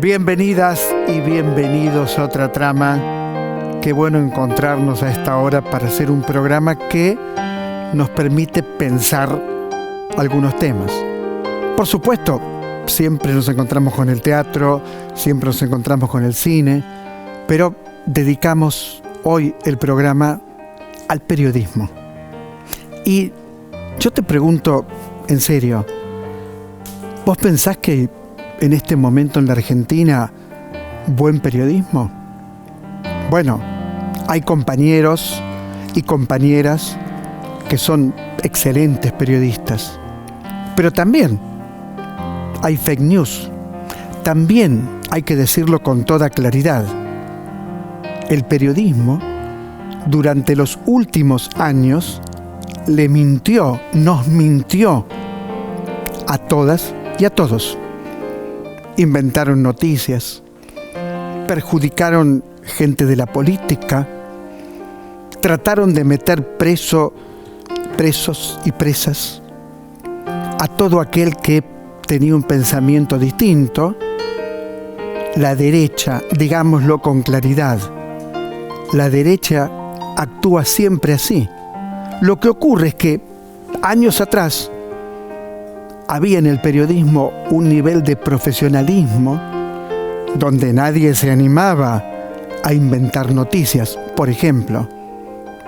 Bienvenidas y bienvenidos a Otra Trama. Qué bueno encontrarnos a esta hora para hacer un programa que nos permite pensar algunos temas. Por supuesto, siempre nos encontramos con el teatro, siempre nos encontramos con el cine, pero dedicamos hoy el programa al periodismo. Y yo te pregunto, en serio, ¿vos pensás que en este momento en la Argentina buen periodismo? Bueno, hay compañeros y compañeras que son excelentes periodistas, pero también hay fake news, también hay que decirlo con toda claridad. El periodismo durante los últimos años nos mintió a todas y a todos. Inventaron noticias, perjudicaron gente de la política, trataron de meter presos y presas a todo aquel que tenía un pensamiento distinto. La derecha, digámoslo con claridad, la derecha actúa siempre así. Lo que ocurre es que años atrás había en el periodismo un nivel de profesionalismo donde nadie se animaba a inventar noticias. Por ejemplo,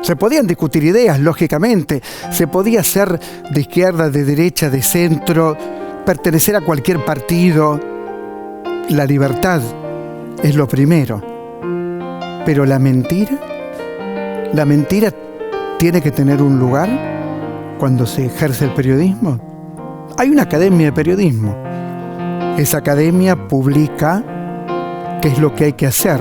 se podían discutir ideas, lógicamente, se podía ser de izquierda, de derecha, de centro, pertenecer a cualquier partido. La libertad es lo primero. Pero la mentira tiene que tener un lugar cuando se ejerce el periodismo. Hay una academia de periodismo. Esa academia publica qué es lo que hay que hacer.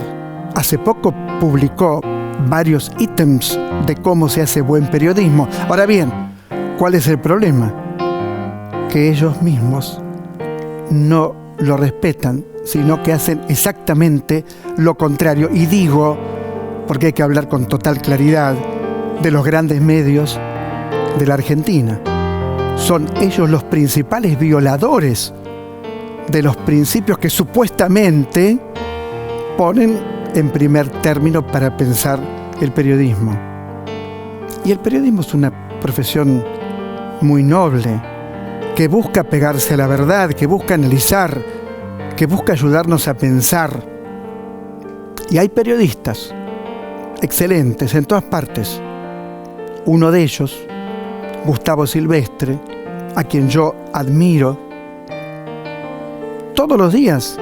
Hace poco publicó varios ítems de cómo se hace buen periodismo. Ahora bien, ¿cuál es el problema? Que ellos mismos no lo respetan, sino que hacen exactamente lo contrario. Y digo, porque hay que hablar con total claridad, de los grandes medios de la Argentina. Son ellos los principales violadores de los principios que supuestamente ponen en primer término para pensar el periodismo. Y el periodismo es una profesión muy noble, que busca pegarse a la verdad, que busca analizar, que busca ayudarnos a pensar. Y hay periodistas excelentes en todas partes. Uno de ellos, Gustavo Silvestre, a quien yo admiro, todos los días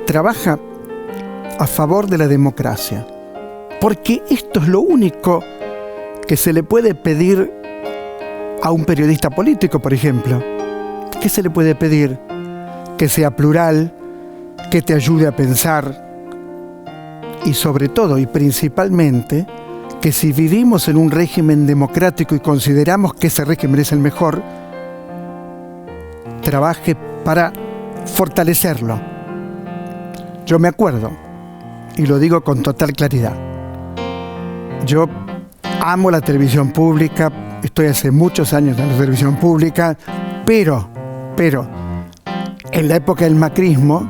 trabaja a favor de la democracia. Porque esto es lo único que se le puede pedir a un periodista político, por ejemplo. ¿Qué se le puede pedir? Que sea plural, que te ayude a pensar y sobre todo y principalmente que si vivimos en un régimen democrático y consideramos que ese régimen es el mejor, trabaje para fortalecerlo. Yo me acuerdo, y lo digo con total claridad, yo amo la televisión pública, estoy hace muchos años en la televisión pública, pero en la época del macrismo,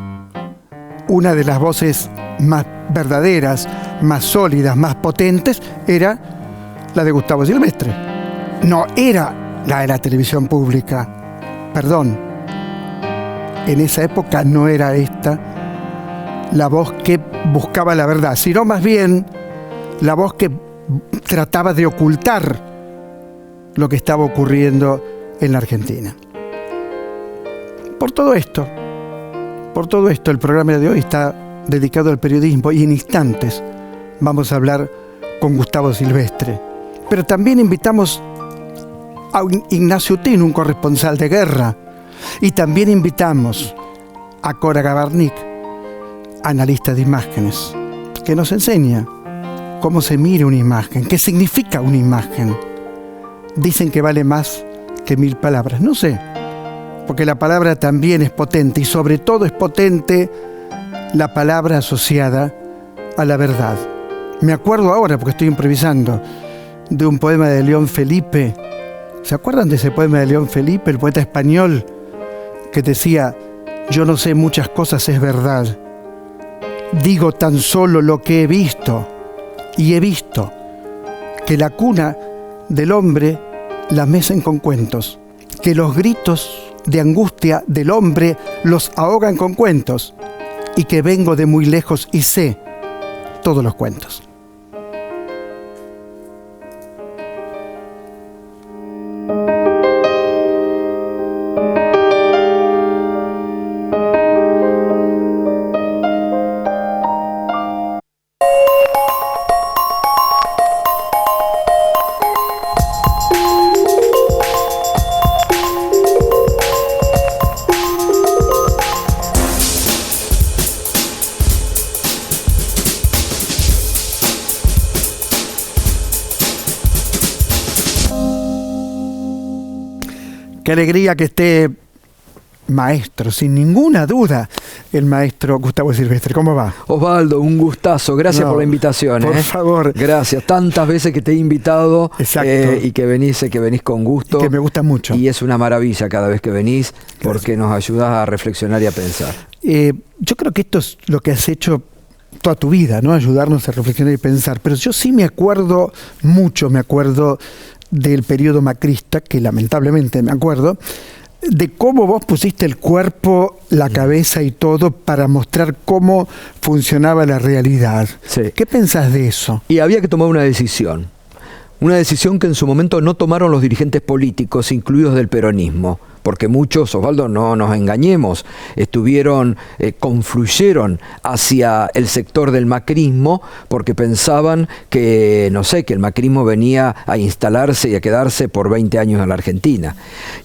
una de las voces más verdaderas, más sólidas, más potentes, era la de Gustavo Silvestre. No era la de la televisión pública. Perdón. En esa época no era esta la voz que buscaba la verdad, sino más bien la voz que trataba de ocultar lo que estaba ocurriendo en la Argentina. Por todo esto, el programa de hoy está dedicado al periodismo y en instantes vamos a hablar con Gustavo Silvestre. Pero también invitamos a Ignacio Utín, un corresponsal de guerra, y también invitamos a Cora Gabarnik, analista de imágenes, que nos enseña cómo se mira una imagen, qué significa una imagen. Dicen que vale más que 1000 palabras. No sé, porque la palabra también es potente y sobre todo es potente la palabra asociada a la verdad. Me acuerdo ahora, porque estoy improvisando, de un poema de León Felipe. ¿Se acuerdan de ese poema de León Felipe, el poeta español, que decía: yo no sé muchas cosas, es verdad. Digo tan solo lo que he visto, y he visto que la cuna del hombre la mecen con cuentos, que los gritos de angustia del hombre los ahogan con cuentos, y que vengo de muy lejos y sé todos los cuentos. Qué alegría que esté maestro, sin ninguna duda, el maestro Gustavo Silvestre. ¿Cómo va? Osvaldo, un gustazo. Gracias por la invitación. Por favor. Gracias. Tantas veces que te he invitado. Exacto. Y que venís con gusto. Y que me gusta mucho. Y es una maravilla cada vez que venís. Gracias. Porque nos ayudas a reflexionar y a pensar. Yo creo que esto es lo que has hecho toda tu vida, ¿no? Ayudarnos a reflexionar y pensar. Pero yo sí me acuerdo del periodo macrista, que lamentablemente me acuerdo, de cómo vos pusiste el cuerpo, la cabeza y todo para mostrar cómo funcionaba la realidad. Sí. ¿Qué pensás de eso? Y había que tomar una decisión que en su momento no tomaron los dirigentes políticos, incluidos del peronismo. Porque muchos, Osvaldo, no nos engañemos, confluyeron hacia el sector del macrismo porque pensaban que, que el macrismo venía a instalarse y a quedarse por 20 años en la Argentina.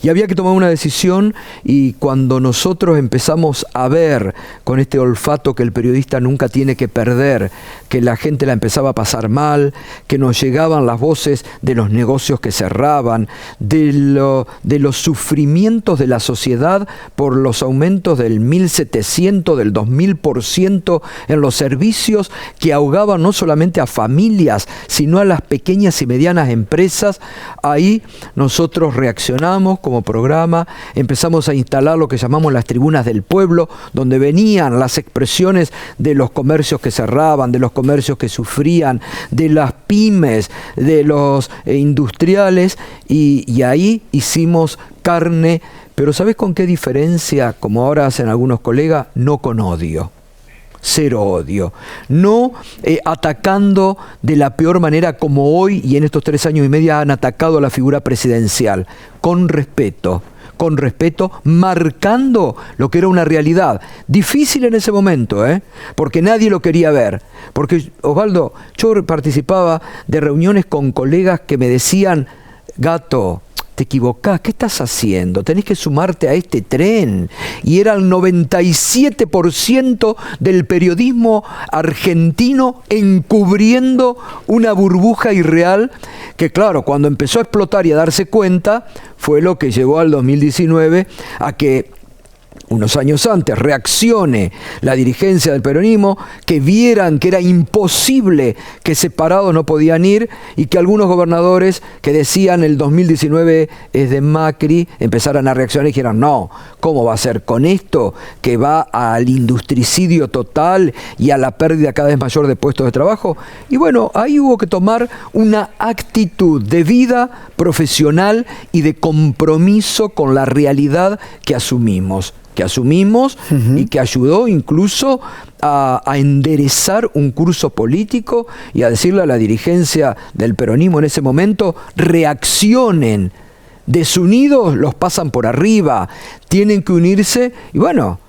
Y había que tomar una decisión, y cuando nosotros empezamos a ver con este olfato que el periodista nunca tiene que perder, que la gente la empezaba a pasar mal, que nos llegaban las voces de los negocios que cerraban, de los sufrimientos de la sociedad por los aumentos del 1.700, del 2.000% en los servicios que ahogaban no solamente a familias, sino a las pequeñas y medianas empresas. Ahí nosotros reaccionamos como programa, empezamos a instalar lo que llamamos las tribunas del pueblo, donde venían las expresiones de los comercios que cerraban, de los comercios que sufrían, de las pymes, de los industriales, y ahí hicimos carne, pero ¿sabes con qué diferencia? Como ahora hacen algunos colegas, no con odio. Cero odio. No atacando de la peor manera como hoy y en estos 3 años y medio han atacado a la figura presidencial. Con respeto, marcando lo que era una realidad. Difícil en ese momento, porque nadie lo quería ver. Porque, Osvaldo, yo participaba de reuniones con colegas que me decían: Gato, te equivocás, ¿qué estás haciendo? Tenés que sumarte a este tren. Y era el 97% del periodismo argentino encubriendo una burbuja irreal que, claro, cuando empezó a explotar y a darse cuenta, fue lo que llevó al 2019 a que unos años antes reaccione la dirigencia del peronismo, que vieran que era imposible, que separados no podían ir, y que algunos gobernadores que decían el 2019 es de Macri empezaran a reaccionar y dijeran: no, ¿cómo va a ser con esto que va al industricidio total y a la pérdida cada vez mayor de puestos de trabajo? Y bueno, ahí hubo que tomar una actitud de vida profesional y de compromiso con la realidad que asumimos y que ayudó incluso a enderezar un curso político y a decirle a la dirigencia del peronismo en ese momento: reaccionen, desunidos los pasan por arriba, tienen que unirse. Y bueno,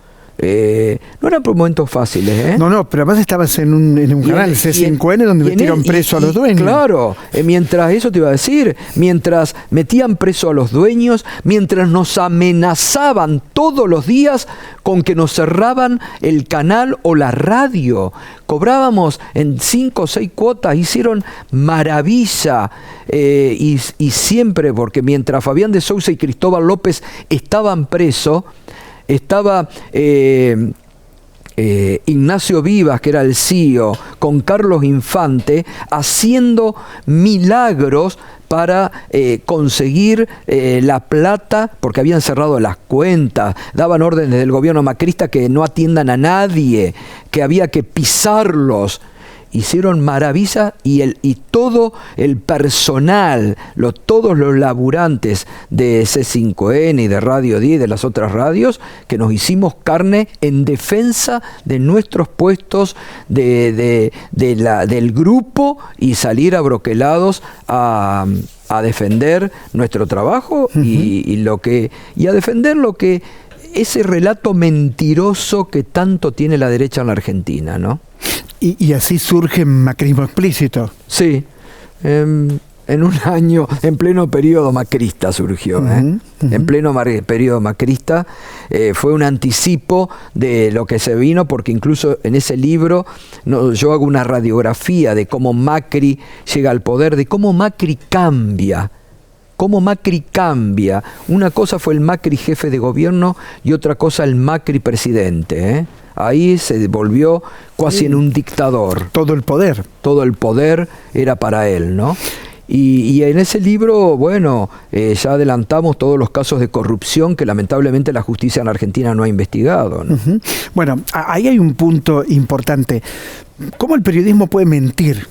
no eran momentos fáciles, No, pero además estabas en un canal, C5N, donde metieron preso a los dueños. Claro, mientras, eso te iba a decir, mientras metían preso a los dueños, mientras nos amenazaban todos los días con que nos cerraban el canal o la radio, cobrábamos en 5 o 6 cuotas, hicieron maravilla, y siempre, porque mientras Fabián de Sousa y Cristóbal López estaban presos, estaba Ignacio Vivas, que era el CEO, con Carlos Infante, haciendo milagros para conseguir la plata, porque habían cerrado las cuentas, daban órdenes del gobierno macrista que no atiendan a nadie, que había que pisarlos. Hicieron maravillas y todo el personal, todos los laburantes de C5N y de Radio 10 y de las otras radios, que nos hicimos carne en defensa de nuestros puestos del grupo y salir abroquelados a defender nuestro trabajo y a defender lo que ese relato mentiroso que tanto tiene la derecha en la Argentina, ¿no? Y así surge Macrismo Explícito. Sí, en un año, en pleno periodo macrista surgió, en pleno periodo macrista, fue un anticipo de lo que se vino, porque incluso en ese libro yo hago una radiografía de cómo Macri llega al poder, de cómo Macri cambia. Cómo Macri cambia. Una cosa fue el Macri jefe de gobierno y otra cosa el Macri presidente, Ahí se volvió casi en un dictador. Todo el poder. Todo el poder era para él, ¿no? Y en ese libro, bueno, ya adelantamos todos los casos de corrupción que lamentablemente la justicia en la Argentina no ha investigado, ¿no? Bueno, ahí hay un punto importante. ¿Cómo el periodismo puede mentir?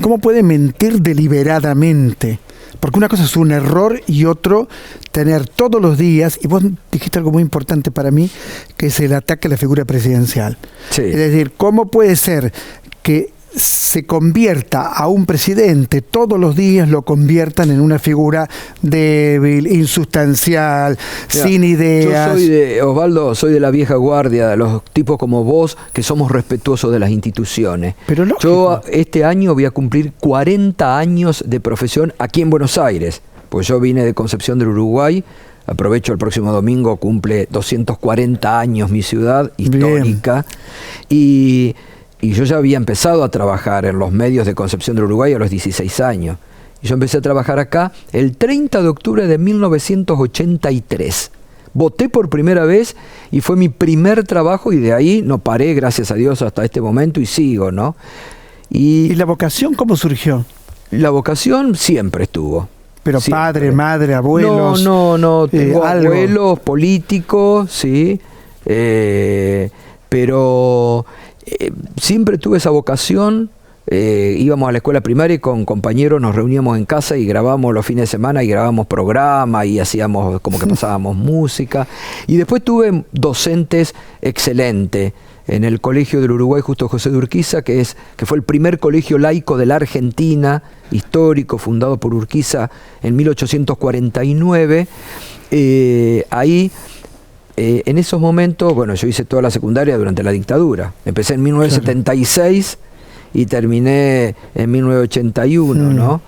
¿Cómo puede mentir deliberadamente? Porque una cosa es un error y otro tener todos los días, y vos dijiste algo muy importante para mí, que es el ataque a la figura presidencial. Sí. Es decir, ¿cómo puede ser que se convierta a un presidente, todos los días lo conviertan en una figura débil, insustancial, sin ideas? Yo Osvaldo, soy de la vieja guardia, de los tipos como vos, que somos respetuosos de las instituciones. Pero lógico. Yo este año voy a cumplir 40 años de profesión aquí en Buenos Aires, pues yo vine de Concepción del Uruguay. Aprovecho, el próximo domingo cumple 240 años mi ciudad histórica. Bien. Y yo ya había empezado a trabajar en los medios de Concepción del Uruguay a los 16 años. Y yo empecé a trabajar acá el 30 de octubre de 1983. Voté por primera vez y fue mi primer trabajo, y de ahí no paré, gracias a Dios, hasta este momento, y sigo, ¿no? ¿Y la vocación cómo surgió? La vocación siempre estuvo. Pero siempre. Padre, madre, abuelos. No, tengo abuelos políticos, sí, pero siempre tuve esa vocación. Íbamos a la escuela primaria y con compañeros nos reuníamos en casa y grabábamos los fines de semana y grabábamos programas y hacíamos como que pasábamos música. Y después tuve docentes excelentes en el Colegio del Uruguay Justo José de Urquiza, que fue el primer colegio laico de la Argentina, histórico, fundado por Urquiza en 1849. Ahí, en esos momentos, bueno, yo hice toda la secundaria durante la dictadura. Empecé en 1976 y terminé en 1981, ¿no?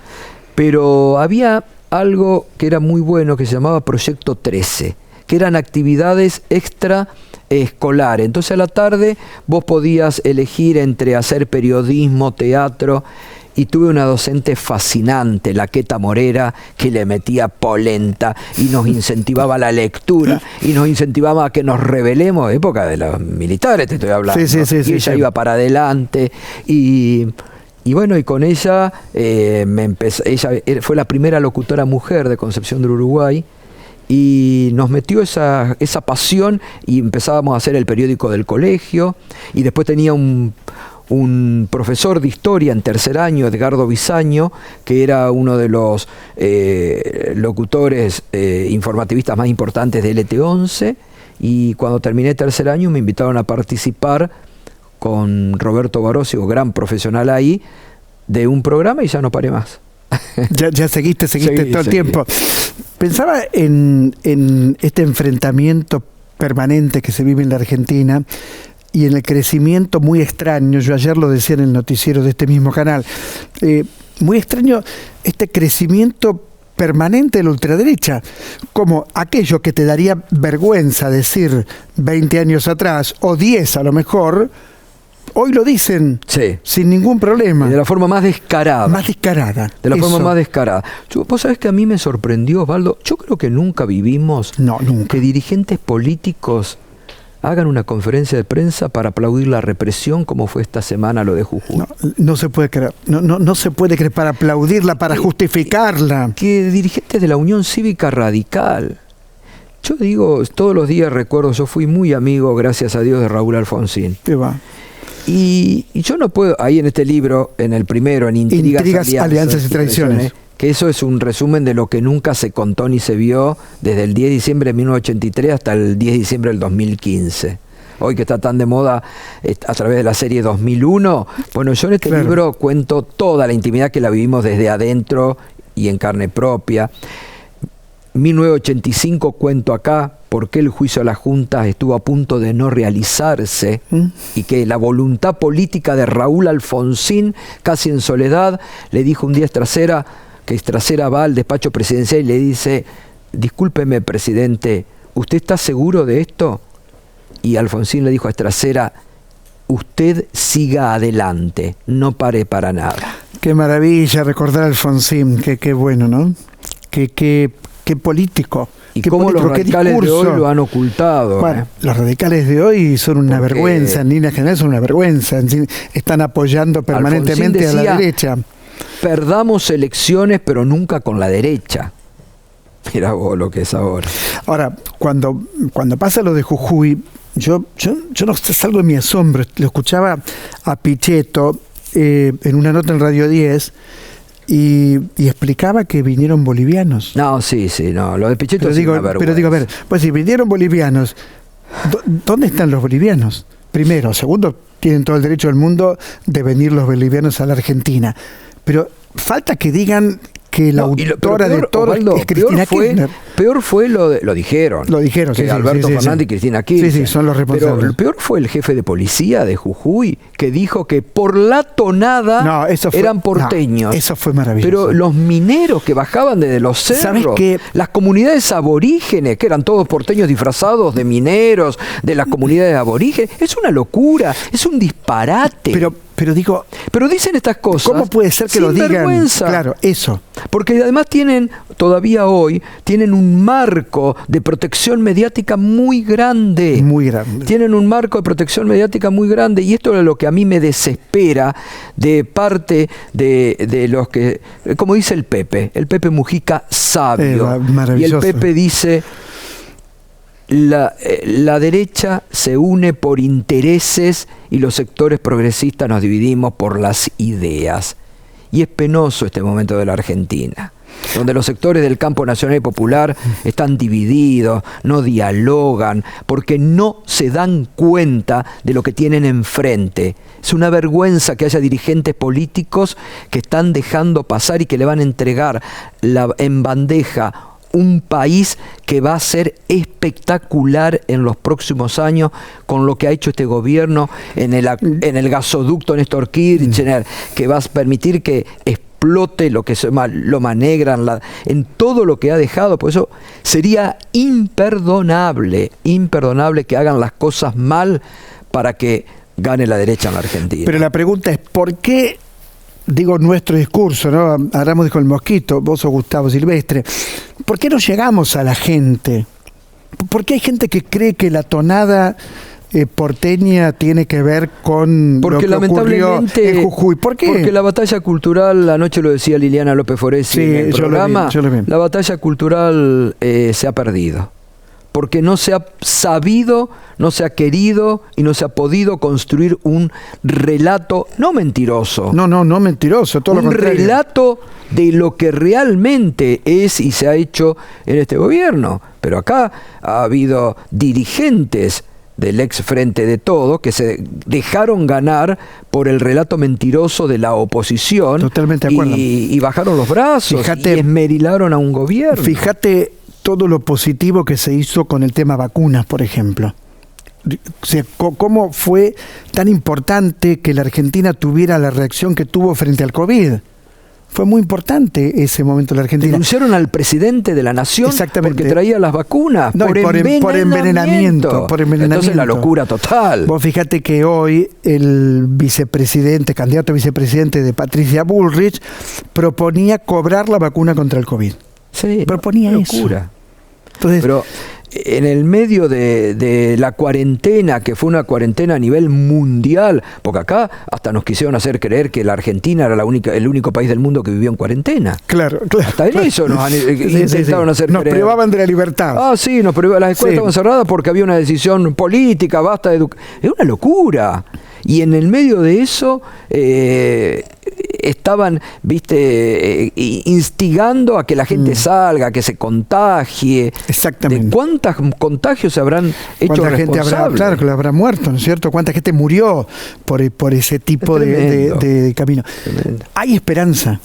Pero había algo que era muy bueno, que se llamaba Proyecto 13, que eran actividades extraescolares. Entonces a la tarde vos podías elegir entre hacer periodismo, teatro, y tuve una docente fascinante, la Queta Morera, que le metía polenta y nos incentivaba la lectura y nos incentivaba a que nos rebelemos, época de los militares te estoy hablando, y ella iba para adelante y bueno, y con ella ella fue la primera locutora mujer de Concepción del Uruguay, y nos metió esa pasión y empezábamos a hacer el periódico del colegio. Y después tenía un profesor de historia en tercer año, Edgardo Bisaño, que era uno de los locutores informativistas más importantes de LT11, y cuando terminé tercer año me invitaron a participar con Roberto Barosio, gran profesional ahí, de un programa, y ya no paré más. Ya seguiste todo el tiempo. Pensaba en este enfrentamiento permanente que se vive en la Argentina y en el crecimiento muy extraño. Yo ayer lo decía en el noticiero de este mismo canal. Muy extraño este crecimiento permanente de la ultraderecha, como aquello que te daría vergüenza decir 20 años atrás, o 10 a lo mejor, hoy lo dicen sin ningún problema. Y de la forma más descarada. Más descarada. De la forma más descarada. Vos sabés que a mí me sorprendió, Osvaldo. Yo creo que nunca vivimos que dirigentes políticos hagan una conferencia de prensa para aplaudir la represión como fue esta semana lo de Jujuy. No se puede creer, no se puede creer, para aplaudirla, para justificarla. Que dirigentes de la Unión Cívica Radical. Yo digo, todos los días recuerdo, yo fui muy amigo, gracias a Dios, de Raúl Alfonsín. ¿Qué va? Y yo no puedo, ahí en este libro, en el primero, en Intrigas, Alianzas y Traiciones, que eso es un resumen de lo que nunca se contó ni se vio desde el 10 de diciembre de 1983 hasta el 10 de diciembre del 2015. Hoy que está tan de moda a través de la serie 2001, bueno, yo en este libro cuento toda la intimidad que la vivimos desde adentro y en carne propia. 1985 cuento acá por qué el juicio a las juntas estuvo a punto de no realizarse y que la voluntad política de Raúl Alfonsín, casi en soledad, le dijo un día a Estracera, que Estracera va al despacho presidencial y le dice: discúlpeme, presidente, ¿usted está seguro de esto? Y Alfonsín le dijo a Estracera: usted siga adelante, no pare para nada. Qué maravilla recordar a Alfonsín, qué bueno, ¿no? Qué político. Y cómo los radicales de hoy lo han ocultado. Bueno, los radicales de hoy son una vergüenza, en líneas generales son una vergüenza. Están apoyando permanentemente a la derecha. Perdamos elecciones, pero nunca con la derecha. Mirá vos lo que es ahora. Ahora, cuando pasa lo de Jujuy, yo no salgo de mi asombro. Lo escuchaba a Pichetto en una nota en Radio 10 y explicaba que vinieron bolivianos. No, sí, no, lo de Pichetto es una vergüenza. Pero digo, a ver, pues si vinieron bolivianos, ¿dónde están los bolivianos? Primero. Segundo, tienen todo el derecho del mundo de venir los bolivianos a la Argentina. Pero falta que digan que la autora de todo es Cristina Kirchner. Peor fue lo dijeron. Lo dijeron, que sí. Alberto Fernández y Cristina Kirchner. Sí, son los responsables. Pero peor fue el jefe de policía de Jujuy, que dijo que por la tonada eran porteños. No, eso fue maravilloso. Pero los mineros que bajaban desde los cerros, las comunidades aborígenes, que eran todos porteños disfrazados de mineros, de las comunidades aborígenes, es una locura, es un disparate. Pero digo... Pero dicen estas cosas. ¿Cómo puede ser que lo digan? Vergüenza. Claro, eso. Porque además todavía hoy, tienen un marco de protección mediática muy grande. Muy grande. Tienen un marco de protección mediática muy grande. Y esto es lo que a mí me desespera de parte de los que... Como dice el Pepe Mujica sabio. Y el Pepe dice... La derecha se une por intereses y los sectores progresistas nos dividimos por las ideas. Y es penoso este momento de la Argentina, donde los sectores del campo nacional y popular están divididos, no dialogan, porque no se dan cuenta de lo que tienen enfrente. Es una vergüenza que haya dirigentes políticos que están dejando pasar y que le van a entregar en bandeja un país que va a ser espectacular en los próximos años con lo que ha hecho este gobierno en el gasoducto Néstor Kirchner, que va a permitir que explote lo que se llama Loma Negra, en todo lo que ha dejado. Por eso sería imperdonable que hagan las cosas mal para que gane la derecha en la Argentina. Pero la pregunta es, ¿por qué? Digo, nuestro discurso, ¿no? Hablamos dijo el Mosquito, vos sos Gustavo Silvestre. ¿Por qué no llegamos a la gente? ¿Por qué hay gente que cree que la tonada porteña tiene que ver con lo que ocurrió en Jujuy? ¿Por qué? Porque la batalla cultural, anoche lo decía Liliana López Foresi en el programa, yo lo vi. La batalla cultural se ha perdido. Porque no se ha sabido, no se ha querido y no se ha podido construir un relato, no mentiroso. No mentiroso, todo lo contrario. Un relato de lo que realmente es y se ha hecho en este gobierno. Pero acá ha habido dirigentes del ex Frente de Todo que se dejaron ganar por el relato mentiroso de la oposición. Totalmente de acuerdo. Y bajaron los brazos y esmerilaron a un gobierno. Fíjate todo lo positivo que se hizo con el tema vacunas, por ejemplo. O sea, ¿cómo fue tan importante que la Argentina tuviera la reacción que tuvo frente al COVID? Fue muy importante ese momento en la Argentina. Denunciaron al presidente de la nación porque traía las vacunas por envenenamiento. Entonces la locura total. Vos fíjate que hoy el candidato a vicepresidente de Patricia Bullrich, proponía cobrar la vacuna contra el COVID. Sí, proponía locura. Entonces, pero en el medio de la cuarentena, que fue una cuarentena a nivel mundial, porque acá hasta nos quisieron hacer creer que la Argentina era el único país del mundo que vivió en cuarentena. Claro. Hasta en eso nos intentaron hacer nos creer. Nos privaban de la libertad. Ah, sí, las escuelas estaban cerradas porque había una decisión política, basta de es una locura. Y en el medio de eso estaban, instigando a que la gente salga, que se contagie. Exactamente. ¿De cuántos contagios se habrán hecho ¿Cuánta gente responsables? Claro, que lo habrá muerto, ¿no es cierto? ¿Cuánta gente murió por ese tipo de camino? Tremendo. Hay esperanza.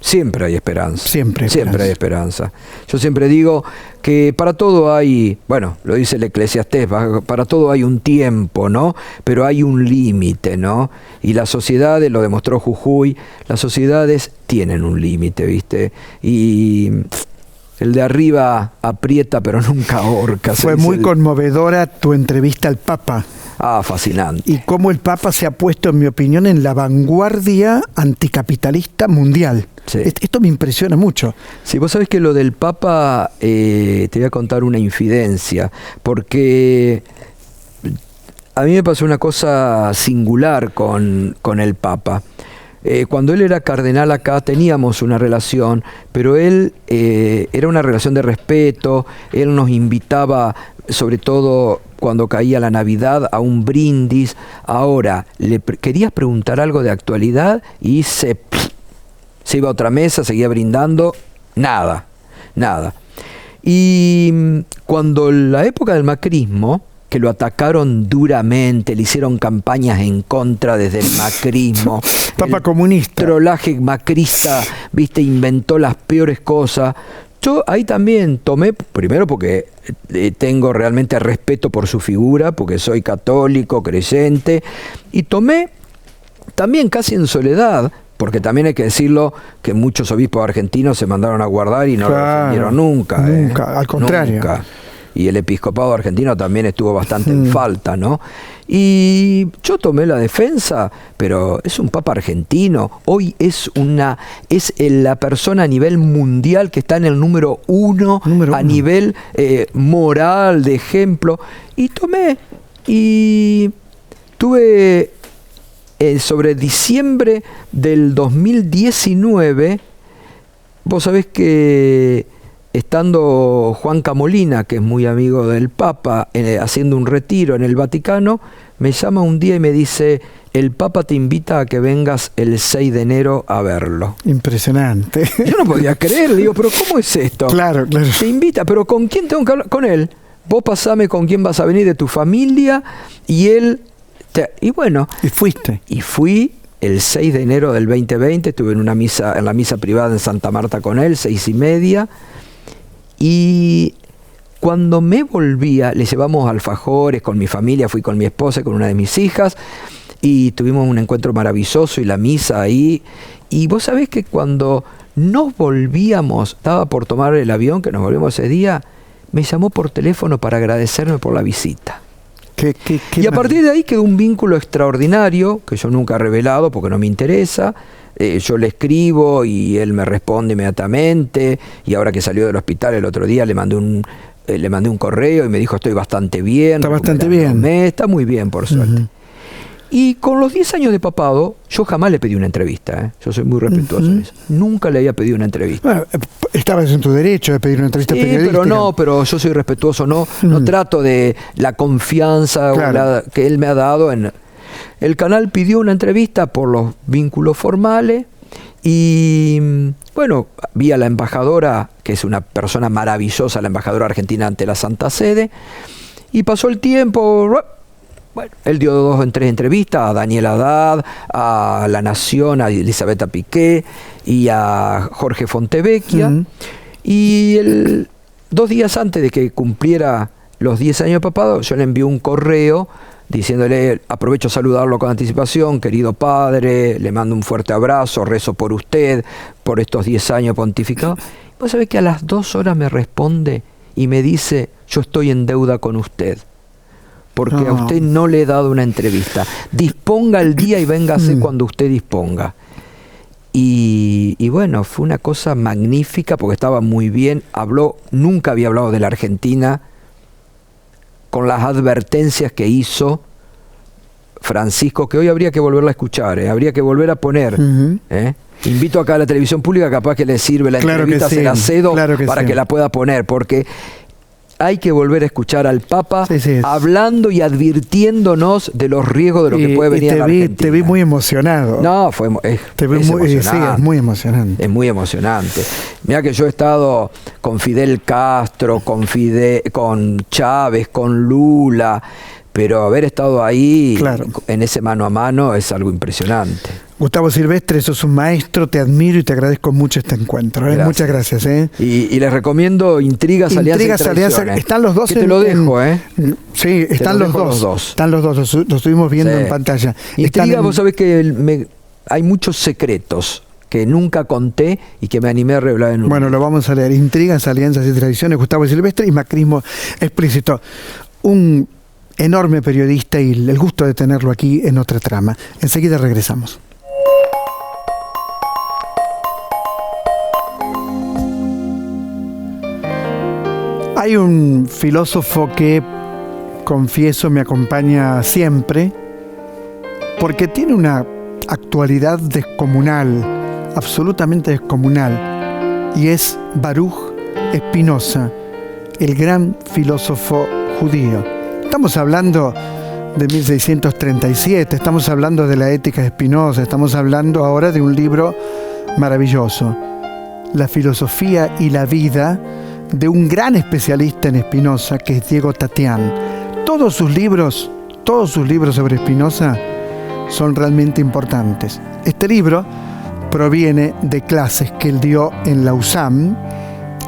Siempre hay esperanza. Siempre hay esperanza. Yo siempre digo que para todo hay, bueno, lo dice el Eclesiastés, para todo hay un tiempo, ¿no? Pero hay un límite, ¿no? Y las sociedades, lo demostró Jujuy, las sociedades tienen un límite, ¿viste? Y el de arriba aprieta pero nunca ahorca. Fue muy conmovedora tu entrevista al Papa. Ah, fascinante. Y cómo el Papa se ha puesto, en mi opinión, en la vanguardia anticapitalista mundial. Sí. Esto me impresiona mucho. Sí, vos sabés que lo del Papa, te voy a contar una infidencia, porque a mí me pasó una cosa singular con el Papa. Cuando él era cardenal acá teníamos una relación, pero él era una relación de respeto, él nos invitaba, sobre todo cuando caía la Navidad, a un brindis. Ahora, querías preguntar algo de actualidad y se iba a otra mesa, seguía brindando, nada. Y cuando la época del macrismo, que lo atacaron duramente, le hicieron campañas en contra desde el macrismo. Papa comunista. Trolaje macrista, inventó las peores cosas. Yo ahí también tomé, primero porque tengo realmente respeto por su figura, porque soy católico, creyente, y tomé también casi en soledad, porque también hay que decirlo que muchos obispos argentinos se mandaron a guardar y no lo defendieron nunca. Nunca, al contrario. Nunca. Y el episcopado argentino también estuvo bastante en falta, ¿no? Y yo tomé la defensa, pero es un papa argentino. Hoy es la persona a nivel mundial que está en el número uno. A nivel moral, de ejemplo. Y tomé, y tuve sobre diciembre del 2019, vos sabés que estando Juan Camolina, que es muy amigo del Papa, haciendo un retiro en el Vaticano, me llama un día y me dice: el Papa te invita a que vengas el 6 de enero a verlo. Impresionante. Yo no podía creer, le digo, pero ¿cómo es esto? Claro. Te invita, pero ¿con quién tengo que hablar? Con él. Vos pasame con quién vas a venir de tu familia, y él... Y bueno... Y fuiste. Y fui el 6 de enero del 2020, estuve en la misa privada en Santa Marta con él, 6:30, y cuando me volvía, le llevamos alfajores con mi familia, fui con mi esposa y con una de mis hijas, y tuvimos un encuentro maravilloso y la misa ahí. Y vos sabés que cuando nos volvíamos, estaba por tomar el avión, que nos volvimos ese día, me llamó por teléfono para agradecerme por la visita. Y a partir de ahí quedó un vínculo extraordinario, que yo nunca he revelado porque no me interesa. Yo le escribo y él me responde inmediatamente, y ahora que salió del hospital el otro día le mandé un correo y me dijo: estoy bastante bien. Está bastante bien. Está muy bien, por suerte. Y con los 10 años de papado, yo jamás le pedí una entrevista. Yo soy muy respetuoso de eso. Nunca le había pedido una entrevista. Bueno, estabas en tu derecho de pedir una entrevista periodística. Pero yo soy respetuoso, no trato de la confianza que él me ha dado. El canal pidió una entrevista por los vínculos formales y, bueno, vi a la embajadora, que es una persona maravillosa, la embajadora argentina ante la Santa Sede, y pasó el tiempo. Bueno, él dio 2 o 3 entrevistas a Daniel Haddad, a La Nación, a Elisabetta Piqué y a Jorge Fontevecchia. Y 2 días antes de que cumpliera los 10 años de papado, yo le envié un correo diciéndole: aprovecho a saludarlo con anticipación, querido padre, le mando un fuerte abrazo, rezo por usted, por estos 10 años pontificados. Vos sabés que a las 2 horas me responde y me dice: yo estoy en deuda con usted, porque a usted no le he dado una entrevista. Disponga el día y véngase cuando usted disponga. Y bueno, fue una cosa magnífica porque estaba muy bien. Nunca había hablado de la Argentina con las advertencias que hizo Francisco, que hoy habría que volverla a escuchar, habría que volver a poner. Invito acá a la televisión pública, capaz que le sirve la entrevista, se la cedo para que la pueda poner, porque hay que volver a escuchar al Papa hablando y advirtiéndonos de los riesgos de lo que puede venir a la Argentina. Te vi muy emocionado. No, es muy emocionante. Es muy emocionante. Mirá que yo he estado con Fidel Castro, con Chávez, con Lula, pero haber estado ahí en ese mano a mano es algo impresionante. Gustavo Silvestre, sos un maestro, te admiro y te agradezco mucho este encuentro. Muchas gracias. Y les recomiendo Intrigas, Alianzas y Traiciones. Están los dos. Que te lo dejo, Sí, están los dos. Están los dos, los estuvimos viendo en pantalla. Intrigas, vos sabés que hay muchos secretos que nunca conté y que me animé a revelar en un Bueno, lo vamos a leer. Intrigas, Alianzas y Traiciones, Gustavo Silvestre y Macrismo Explícito. Un enorme periodista y el gusto de tenerlo aquí en Otra Trama. Enseguida regresamos. Hay un filósofo que, confieso, me acompaña siempre porque tiene una actualidad descomunal, absolutamente descomunal, y es Baruch Spinoza, el gran filósofo judío. Estamos hablando de 1637, estamos hablando de la ética de Spinoza, estamos hablando ahora de un libro maravilloso, La filosofía y la vida, de un gran especialista en Spinoza, que es Diego Tatián. Todos sus libros sobre Spinoza son realmente importantes. Este libro proviene de clases que él dio en la USAM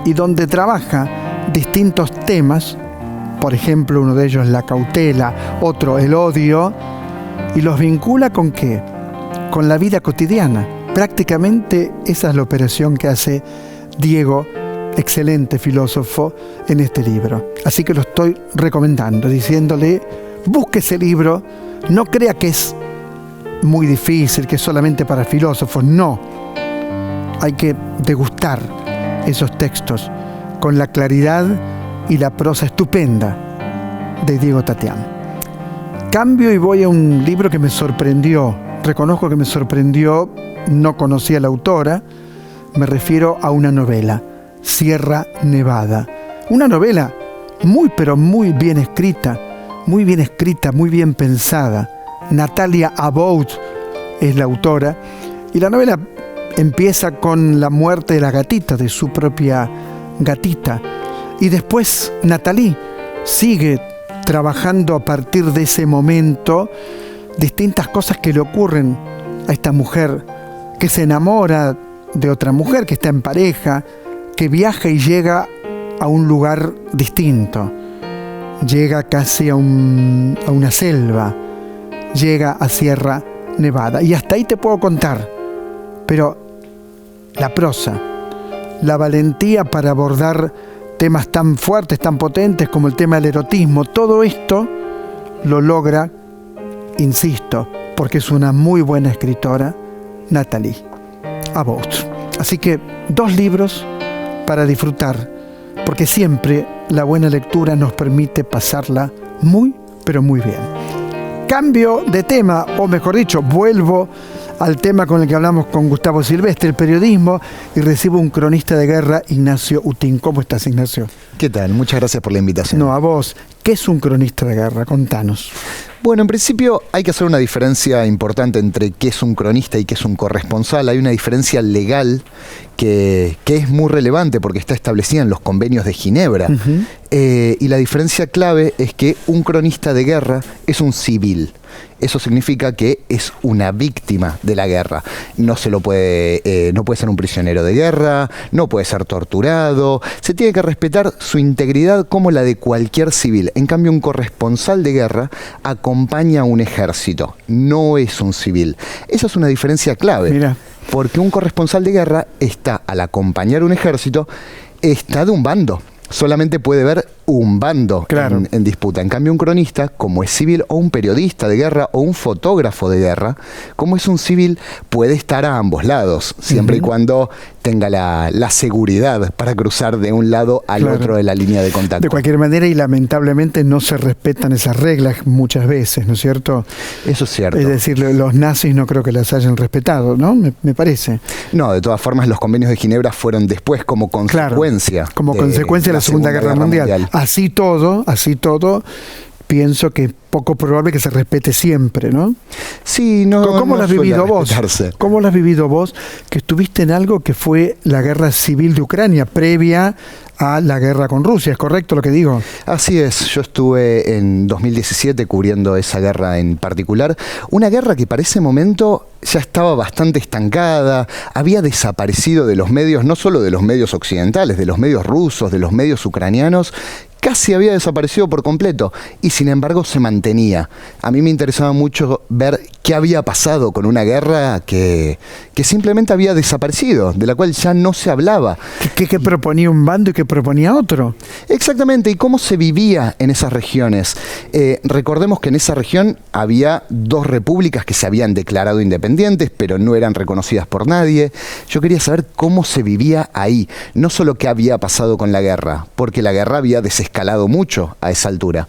y donde trabaja distintos temas, por ejemplo, uno de ellos la cautela, otro el odio, y los vincula ¿con qué? Con la vida cotidiana. Prácticamente esa es la operación que hace Diego, excelente filósofo, en este libro. Así que lo estoy recomendando, diciéndole, busque ese libro, no crea que es muy difícil, que es solamente para filósofos, no. Hay que degustar esos textos con la claridad y la prosa estupenda de Diego Tatián. Cambio y voy a un libro que me sorprendió, reconozco que me sorprendió, no conocía a la autora, me refiero a una novela, Sierra Nevada. Una novela pero muy bien escrita, muy bien pensada. Natalia Abaud es la autora, y la novela empieza con la muerte de la gatita, de su propia gatita, y después Natalie sigue trabajando a partir de ese momento distintas cosas que le ocurren a esta mujer, que se enamora de otra mujer, que está en pareja, que viaja y llega a un lugar distinto, llega casi a una selva, llega a Sierra Nevada, y hasta ahí te puedo contar, pero la prosa, la valentía para abordar temas tan fuertes, tan potentes como el tema del erotismo, todo esto lo logra, insisto, porque es una muy buena escritora, Natalie Abaud. Así que 2 libros para disfrutar, porque siempre la buena lectura nos permite pasarla muy, pero muy bien. Cambio de tema, o mejor dicho, vuelvo al tema con el que hablamos con Gustavo Silvestre, el periodismo, y recibo un cronista de guerra, Ignacio Utín. ¿Cómo estás, Ignacio? ¿Qué tal? Muchas gracias por la invitación. No, a vos. ¿Qué es un cronista de guerra? Contanos. Bueno, en principio hay que hacer una diferencia importante entre qué es un cronista y qué es un corresponsal. Hay una diferencia legal que es muy relevante porque está establecida en los convenios de Ginebra. Y la diferencia clave es que un cronista de guerra es un civil. Eso significa que es una víctima de la guerra. No puede ser un prisionero de guerra, no puede ser torturado. Se tiene que respetar su integridad como la de cualquier civil. En cambio, un corresponsal de guerra acompaña a un ejército, no es un civil. Esa es una diferencia clave. Mira. Porque un corresponsal de guerra está, al acompañar un ejército, está de un bando. solamente puede ver un bando en disputa. En cambio, un cronista, como es civil, o un periodista de guerra, o un fotógrafo de guerra, como es un civil, puede estar a ambos lados, siempre y cuando tenga la seguridad para cruzar de un lado al otro de la línea de contacto. De cualquier manera, y lamentablemente no se respetan esas reglas muchas veces, ¿no es cierto? Eso es cierto. Es decir, los nazis no creo que las hayan respetado, ¿no? Me parece. No, de todas formas, los convenios de Ginebra fueron después como consecuencia. Como consecuencia de la Segunda Guerra Mundial. Así todo, pienso que es poco probable que se respete siempre, ¿no? Sí, no. ¿Cómo lo has vivido vos? Respetarse. ¿Cómo lo has vivido vos que estuviste en algo que fue la guerra civil de Ucrania, previa a la guerra con Rusia? ¿Es correcto lo que digo? Así es, yo estuve en 2017 cubriendo esa guerra en particular, una guerra que para ese momento ya estaba bastante estancada, había desaparecido de los medios, no solo de los medios occidentales, de los medios rusos, de los medios ucranianos, casi había desaparecido por completo y sin embargo se mantenía. A mí me interesaba mucho ver qué había pasado con una guerra que simplemente había desaparecido, de la cual ya no se hablaba. ¿Qué proponía un bando y qué proponía otro? Exactamente, y cómo se vivía en esas regiones. Recordemos que en esa región había dos repúblicas que se habían declarado independientes, pero no eran reconocidas por nadie. Yo quería saber cómo se vivía ahí, no solo qué había pasado con la guerra, porque la guerra había desescalado mucho a esa altura.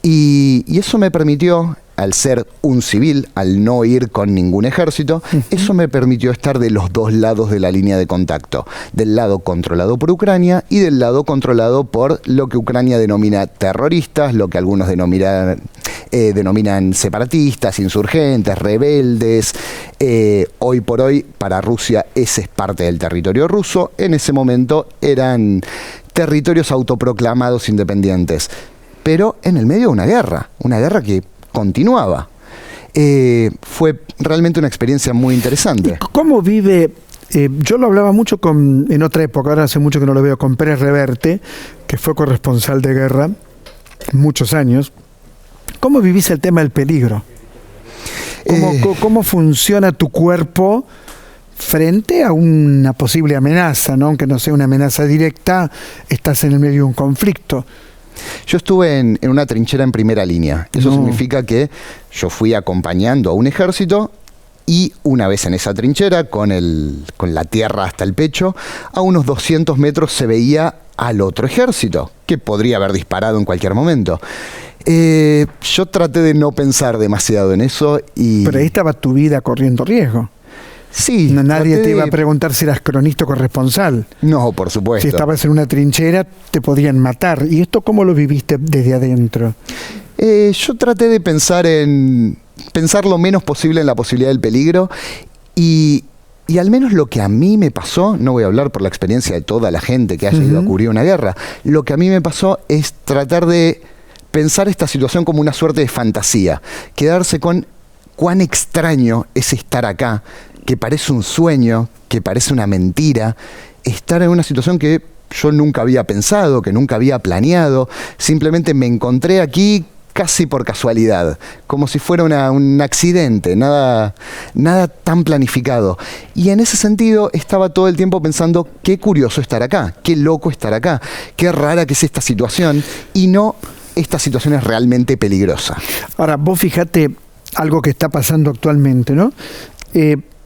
Y eso me permitió, al ser un civil, al no ir con ningún ejército, eso me permitió estar de los dos lados de la línea de contacto, del lado controlado por Ucrania y del lado controlado por lo que Ucrania denomina terroristas, lo que algunos denominan separatistas, insurgentes, rebeldes. Hoy por hoy, para Rusia, ese es parte del territorio ruso. En ese momento eran territorios autoproclamados independientes, pero en el medio de una guerra que continuaba. Fue realmente una experiencia muy interesante. ¿Cómo vive? Yo lo hablaba mucho en otra época, ahora hace mucho que no lo veo, con Pérez Reverte, que fue corresponsal de guerra muchos años. ¿Cómo vivís el tema del peligro? ¿Cómo funciona tu cuerpo frente a una posible amenaza, ¿no? Aunque no sea una amenaza directa, estás en el medio de un conflicto? Yo estuve en una trinchera en primera línea. Eso significa que yo fui acompañando a un ejército y una vez en esa trinchera, con la tierra hasta el pecho, a unos 200 metros se veía al otro ejército, que podría haber disparado en cualquier momento. Yo traté de no pensar demasiado en eso y... Pero ahí estaba tu vida corriendo riesgo. Sí. Nadie te iba a preguntar si eras cronista o corresponsal. No, por supuesto. Si estabas en una trinchera, te podían matar. ¿Y esto cómo lo viviste desde adentro? Yo traté de pensar lo menos posible en la posibilidad del peligro y al menos lo que a mí me pasó, no voy a hablar por la experiencia de toda la gente que haya ido a cubrir una guerra, lo que a mí me pasó es tratar de pensar esta situación como una suerte de fantasía, quedarse con cuán extraño es estar acá, que parece un sueño, que parece una mentira, estar en una situación que yo nunca había pensado, que nunca había planeado, simplemente me encontré aquí casi por casualidad, como si fuera un accidente, nada tan planificado. Y en ese sentido estaba todo el tiempo pensando, qué curioso estar acá, qué loco estar acá, qué rara que es esta situación, y no, esta situación es realmente peligrosa. Ahora, vos fíjate algo que está pasando actualmente, ¿no?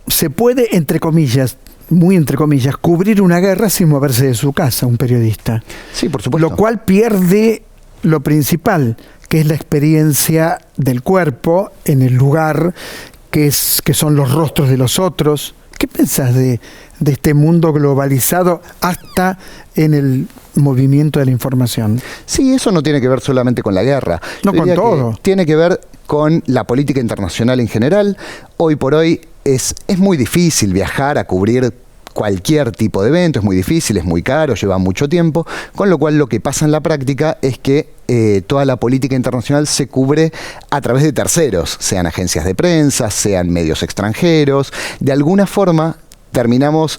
Se puede, entre comillas, muy entre comillas, cubrir una guerra sin moverse de su casa, un periodista. Sí, por supuesto. Lo cual pierde lo principal, que es la experiencia del cuerpo en el lugar, que son los rostros de los otros. ¿Qué pensás de este mundo globalizado hasta en el movimiento de la información? Sí, eso no tiene que ver solamente con la guerra. No, con todo. Tiene que ver con la política internacional en general. Hoy por hoy es muy difícil viajar a cubrir cualquier tipo de evento, es muy difícil, es muy caro, lleva mucho tiempo, con lo cual lo que pasa en la práctica es que toda la política internacional se cubre a través de terceros, sean agencias de prensa, sean medios extranjeros. De alguna forma terminamos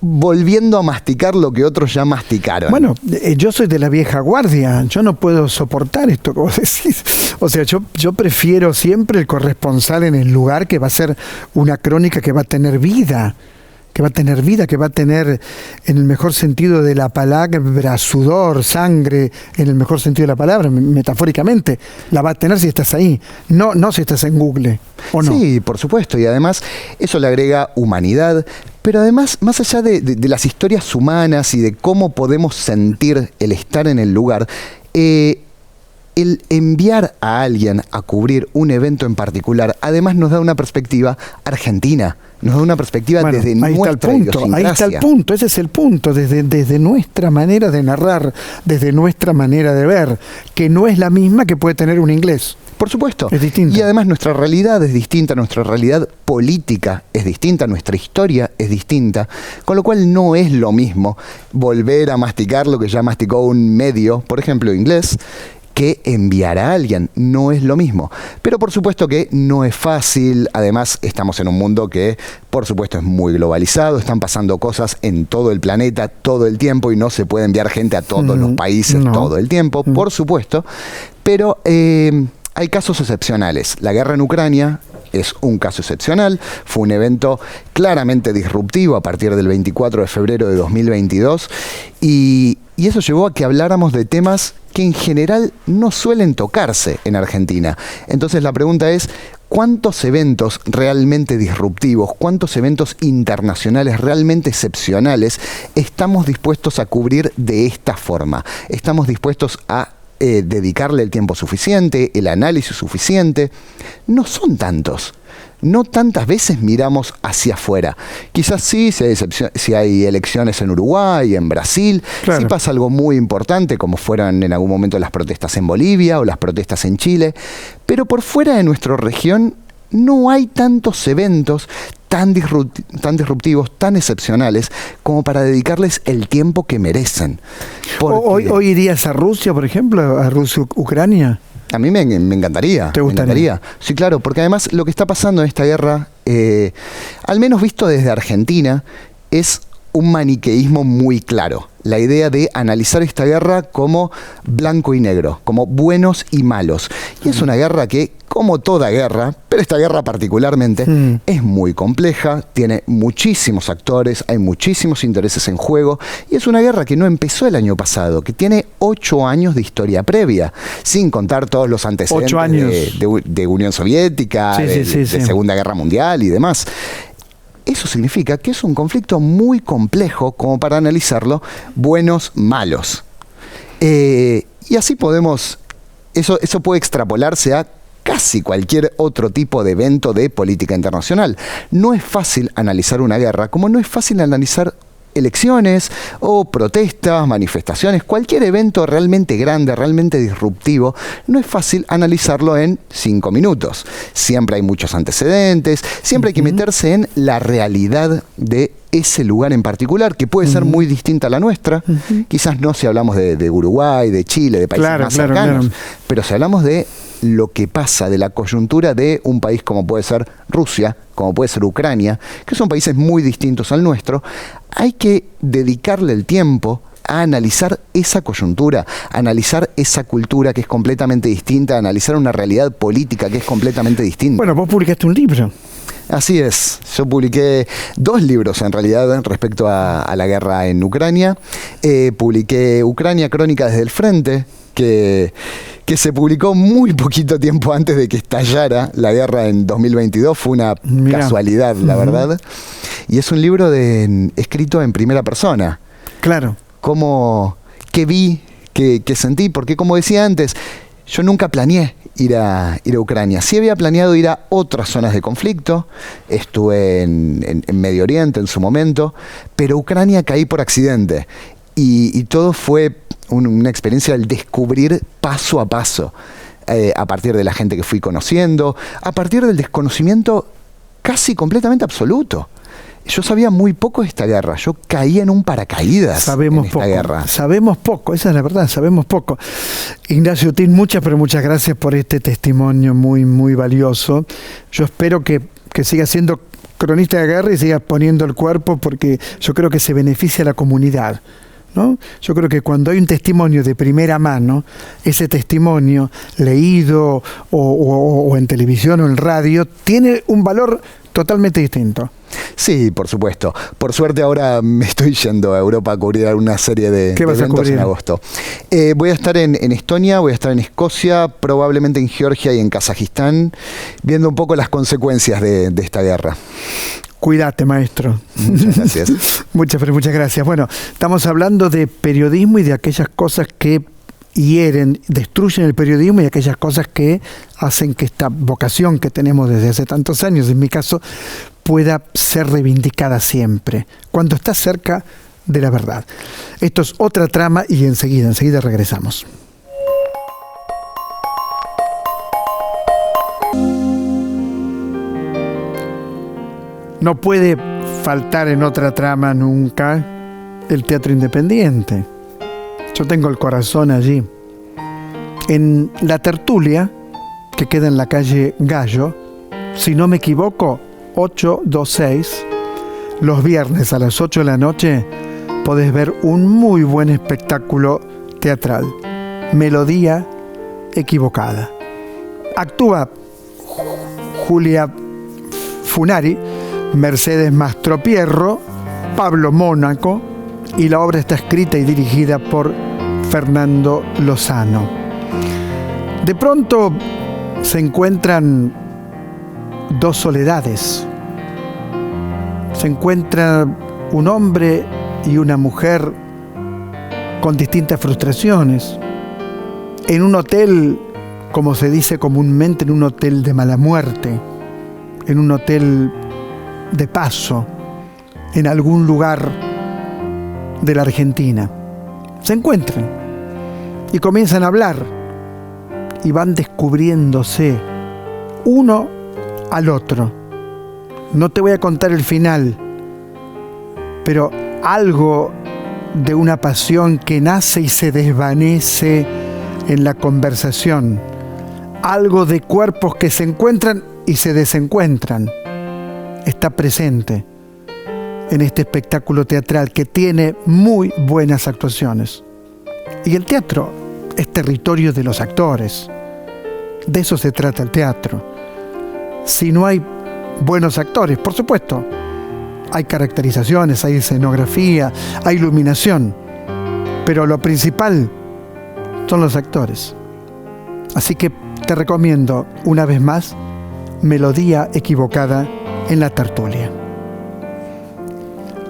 volviendo a masticar lo que otros ya masticaron. Bueno, yo soy de la vieja guardia, yo no puedo soportar esto que vos decís. O sea, yo prefiero siempre el corresponsal en el lugar, que va a ser una crónica que va a tener vida, que va a tener vida, que va a tener, en el mejor sentido de la palabra, sudor, sangre, en el mejor sentido de la palabra, metafóricamente, la va a tener si estás ahí, no si estás en Google, ¿o no? Sí, por supuesto, y además eso le agrega humanidad, pero además, más allá de las historias humanas y de cómo podemos sentir el estar en el lugar, el enviar a alguien a cubrir un evento en particular, además nos da una perspectiva argentina, nos da una perspectiva desde nuestra idiosincrasia. Ahí está el punto, ese es el punto, desde nuestra manera de narrar, desde nuestra manera de ver, que no es la misma que puede tener un inglés. Por supuesto. Es distinta. Y además nuestra realidad es distinta, nuestra realidad política es distinta, nuestra historia es distinta, con lo cual no es lo mismo volver a masticar lo que ya masticó un medio, por ejemplo inglés, que enviar a alguien. No es lo mismo. Pero por supuesto que no es fácil. Además, estamos en un mundo que, por supuesto, es muy globalizado. Están pasando cosas en todo el planeta todo el tiempo y no se puede enviar gente a todos los países todo el tiempo, por supuesto. Pero hay casos excepcionales. La guerra en Ucrania es un caso excepcional. Fue un evento claramente disruptivo a partir del 24 de febrero de 2022 y eso llevó a que habláramos de temas que en general no suelen tocarse en Argentina. Entonces la pregunta es, ¿cuántos eventos realmente disruptivos, cuántos eventos internacionales realmente excepcionales estamos dispuestos a cubrir de esta forma? ¿Estamos dispuestos a dedicarle el tiempo suficiente, el análisis suficiente? No son tantos. No tantas veces miramos hacia afuera. Quizás sí, si hay elecciones en Uruguay, en Brasil, claro. Si pasa algo muy importante, como fueron en algún momento las protestas en Bolivia o las protestas en Chile, pero por fuera de nuestra región no hay tantos eventos tan disruptivos, tan excepcionales, como para dedicarles el tiempo que merecen. ¿Hoy irías a Rusia, por ejemplo, a Rusia-Ucrania? A mí me encantaría. ¿Te gustaría? Me encantaría. Sí, claro, porque además lo que está pasando en esta guerra, al menos visto desde Argentina, es un maniqueísmo muy claro. La idea de analizar esta guerra como blanco y negro, como buenos y malos. Y es una guerra que, como toda guerra, pero esta guerra particularmente, es muy compleja, tiene muchísimos actores, hay muchísimos intereses en juego, y es una guerra que no empezó el año pasado, que tiene 8 años de historia previa, sin contar todos los antecedentes 8 años. De Unión Soviética, de Segunda Guerra Mundial y demás. Eso significa que es un conflicto muy complejo como para analizarlo buenos, malos. Y así podemos, eso puede extrapolarse a casi cualquier otro tipo de evento de política internacional. No es fácil analizar una guerra, como no es fácil analizar elecciones o protestas, manifestaciones, cualquier evento realmente grande, realmente disruptivo, no es fácil analizarlo en 5 minutos. Siempre hay muchos antecedentes, siempre hay que meterse en la realidad de ese lugar en particular, que puede ser muy distinta a la nuestra. Quizás no si hablamos de Uruguay, de Chile, de países más cercanos, pero si hablamos de lo que pasa, de la coyuntura de un país como puede ser Rusia, como puede ser Ucrania, que son países muy distintos al nuestro, hay que dedicarle el tiempo a analizar esa coyuntura, a analizar esa cultura que es completamente distinta, a analizar una realidad política que es completamente distinta. Bueno, vos publicaste un libro. Así es, yo publiqué 2 libros en realidad respecto a la guerra en Ucrania. Publiqué Ucrania, Crónica desde el Frente, que se publicó muy poquito tiempo antes de que estallara la guerra en 2022. Fue una casualidad, la verdad. Y es un libro escrito en primera persona. Claro. ¿Qué vi, qué sentí? Porque como decía antes, yo nunca planeé ir a Ucrania. Sí había planeado ir a otras zonas de conflicto. Estuve en Medio Oriente en su momento, pero Ucrania caí por accidente. Y todo fue una experiencia del descubrir paso a paso, a partir de la gente que fui conociendo, a partir del desconocimiento casi completamente absoluto. Yo sabía muy poco de esta guerra, yo caía en un paracaídas en esta guerra. Sabemos poco, esa es la verdad, sabemos poco. Ignacio Tin, muchas gracias por este testimonio muy, muy valioso. Yo espero que sigas siendo cronista de guerra y sigas poniendo el cuerpo, porque yo creo que se beneficia a la comunidad. ¿no? Yo creo que cuando hay un testimonio de primera mano, ese testimonio leído o en televisión o en radio, tiene un valor totalmente distinto. Sí, por supuesto. Por suerte ahora me estoy yendo a Europa a cubrir una serie de eventos en agosto. Voy a estar en Estonia, voy a estar en Escocia, probablemente en Georgia y en Kazajistán, viendo un poco las consecuencias de esta guerra. Cuídate, maestro. Muchas gracias. Muchas gracias. Bueno, estamos hablando de periodismo y de aquellas cosas que hieren, destruyen el periodismo y aquellas cosas que hacen que esta vocación que tenemos desde hace tantos años, en mi caso, pueda ser reivindicada siempre, cuando está cerca de la verdad. Esto es otra trama y enseguida regresamos. No puede faltar en otra trama nunca el teatro independiente. Yo tengo el corazón allí. En La Tertulia, que queda en la calle Gallo, si no me equivoco, 826, los viernes a las 8 de la noche, podés ver un muy buen espectáculo teatral, Melodía Equivocada. Actúa Julia Funari, Mercedes Mastropierro, Pablo Mónaco, y la obra está escrita y dirigida por Fernando Lozano. De pronto se encuentran dos soledades. Se encuentra un hombre y una mujer con distintas frustraciones. En un hotel, como se dice comúnmente, en un hotel de mala muerte, en un hotel de paso, en algún lugar de la Argentina. Se encuentran y comienzan a hablar y van descubriéndose uno al otro. No te voy a contar el final, pero algo de una pasión que nace y se desvanece en la conversación, algo de cuerpos que se encuentran y se desencuentran, está presente en este espectáculo teatral que tiene muy buenas actuaciones. Y el teatro es territorio de los actores. De eso se trata el teatro. Si no hay buenos actores, por supuesto, hay caracterizaciones, hay escenografía, hay iluminación, pero lo principal son los actores. Así que te recomiendo una vez más Melodía Equivocada en La Tertulia.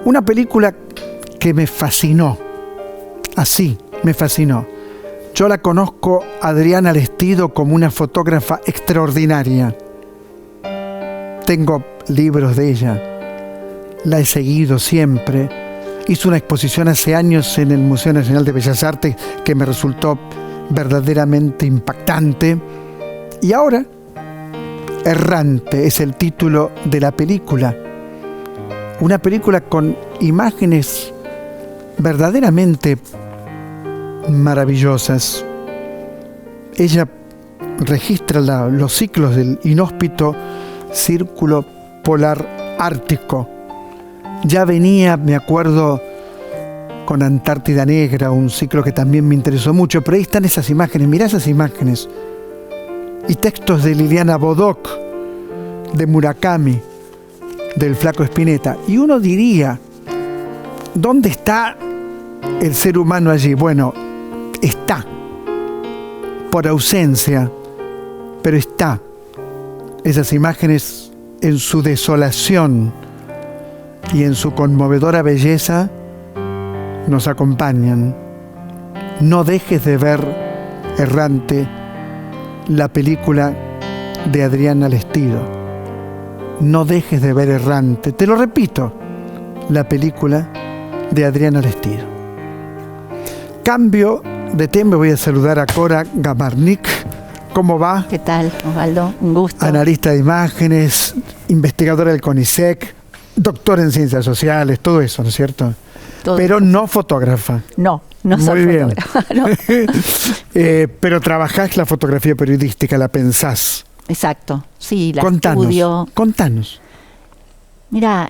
Una película que me fascinó, así me fascinó. Yo la conozco a Adriana Lestido como una fotógrafa extraordinaria. Tengo libros de ella, la he seguido siempre. Hizo una exposición hace años en el Museo Nacional de Bellas Artes que me resultó verdaderamente impactante. Y ahora, Errante es el título de la película. Una película con imágenes verdaderamente maravillosas. Ella registra los ciclos del inhóspito círculo polar ártico. Ya venía, me acuerdo, con Antártida Negra, un ciclo que también me interesó mucho, pero ahí están esas imágenes, mirá esas imágenes. Y textos de Liliana Bodoc, de Murakami, del Flaco Spinetta. Y uno diría, ¿dónde está el ser humano allí? Bueno, está, por ausencia, pero está. Esas imágenes en su desolación y en su conmovedora belleza nos acompañan. No dejes de ver, Errante, la película de Adriana Lestido. No dejes de ver Errante. Te lo repito, la película de Adriana Lestido. Cambio de tema, voy a saludar a Cora Gamarnik. ¿Cómo va? ¿Qué tal, Osvaldo? Un gusto. Analista de imágenes, investigadora del CONICET, doctora en ciencias sociales, todo eso, ¿no es cierto? Todo. Pero no fotógrafa. No soy fotógrafa. No. Pero trabajás la fotografía periodística, la pensás. Exacto, sí, la Contanos, estudio. Contanos. Mira,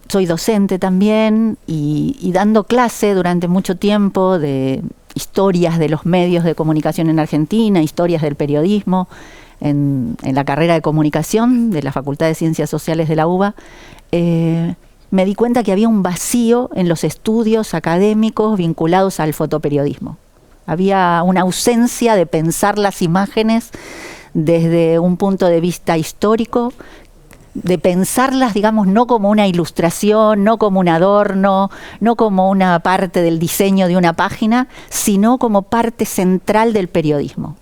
soy docente también y dando clase durante mucho tiempo de historias de los medios de comunicación en Argentina, historias del periodismo, en la carrera de comunicación de la Facultad de Ciencias Sociales de la UBA, me di cuenta que había un vacío en los estudios académicos vinculados al fotoperiodismo. Había una ausencia de pensar las imágenes desde un punto de vista histórico, de pensarlas, digamos, no como una ilustración, no como un adorno, no como una parte del diseño de una página, sino como parte central del periodismo.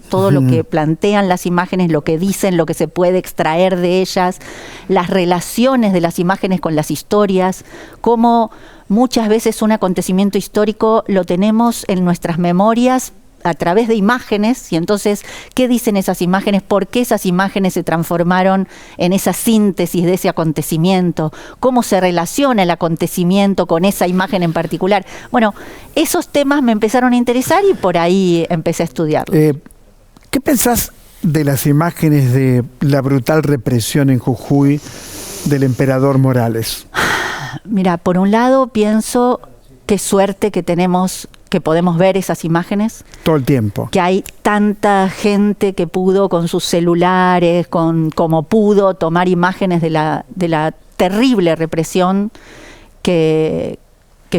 Todo lo que plantean las imágenes, lo que dicen, lo que se puede extraer de ellas, las relaciones de las imágenes con las historias, cómo muchas veces un acontecimiento histórico lo tenemos en nuestras memorias a través de imágenes, y entonces, ¿qué dicen esas imágenes? ¿Por qué esas imágenes se transformaron en esa síntesis de ese acontecimiento? ¿Cómo se relaciona el acontecimiento con esa imagen en particular? Bueno, esos temas me empezaron a interesar y por ahí empecé a estudiarlos. ¿Qué pensás de las imágenes de la brutal represión en Jujuy del emperador Morales? Mira, por un lado pienso qué suerte que tenemos, que podemos ver esas imágenes. Todo el tiempo. Que hay tanta gente que pudo con sus celulares, como pudo tomar imágenes de la terrible represión que